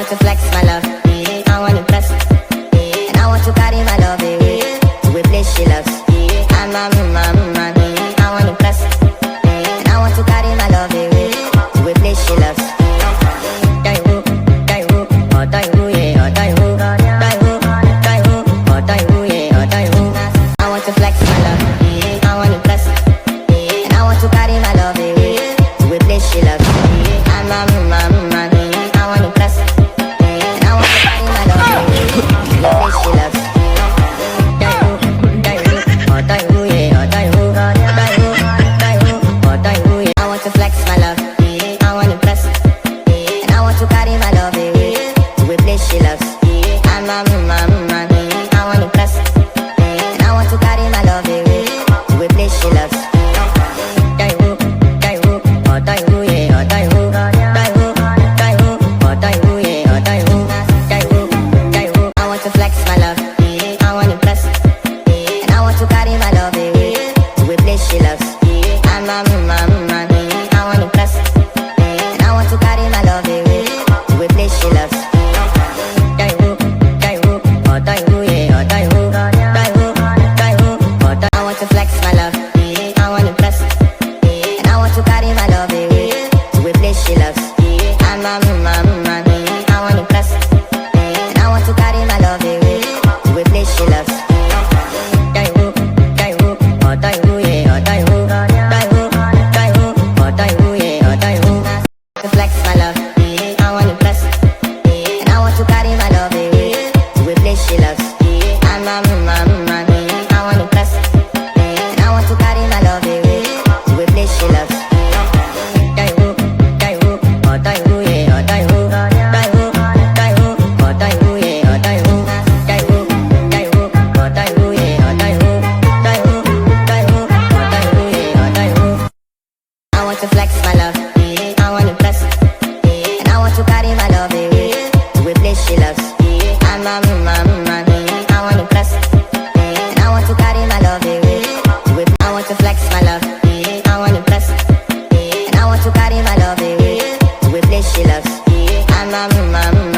want to flex my love, I want to impress, and I want to carry my love to a place she loves. I'm a man, I want to impress, and I want to carry my love to a place she loves. Die who, oh die who, yeah, oh die who, oh die who, yeah, oh die who. I want to flex my love, I want to impress, and I want to carry my love to a place she loves. I'm a man, I want to impress, and I want to carry my love to a place she loves. Die who, oh die who, yeah, oh die who, oh die who, yeah. I want to flex my love, I want to impress, and I want to carry my love to a place she loves. I'm a man, I want to impress, and I want to carry my love to a place she loves. Die who, oh die who, yeah, oh die who, oh die who, yeah, oh die who. Die who, I want to flex my love, I want to impress, and I want to carry my love to a place she loves. I'm a man, I want to impress, and I want to carry my love to a place she loves. Die who, oh die who, yeah, oh die who, oh die. I want to flex my love, I want to impress, and I want to carry my love to a place she loves. I'm a man, I want to impress, and I want to carry my love to a place she loves. Die who, oh die who, yeah, oh die who, oh die who, yeah, oh die who. To flex my love, I want to impress, and I want to carry my love to a place she loves. I'm a man, I want to impress, and I want to carry my love to a place she loves. Die who, oh die who, yeah, oh die who, oh die who, yeah, oh die who. Die who, oh die who, yeah, oh die who, oh die who, yeah, oh die who. I want to flex my love, I want to impress, and I want to carry my love to a place she loves. I'm a man, I want to impress, and I want to carry my love to a. I want to flex my love, I want to impress, and I want to carry my love to a place she loves. I'm a man.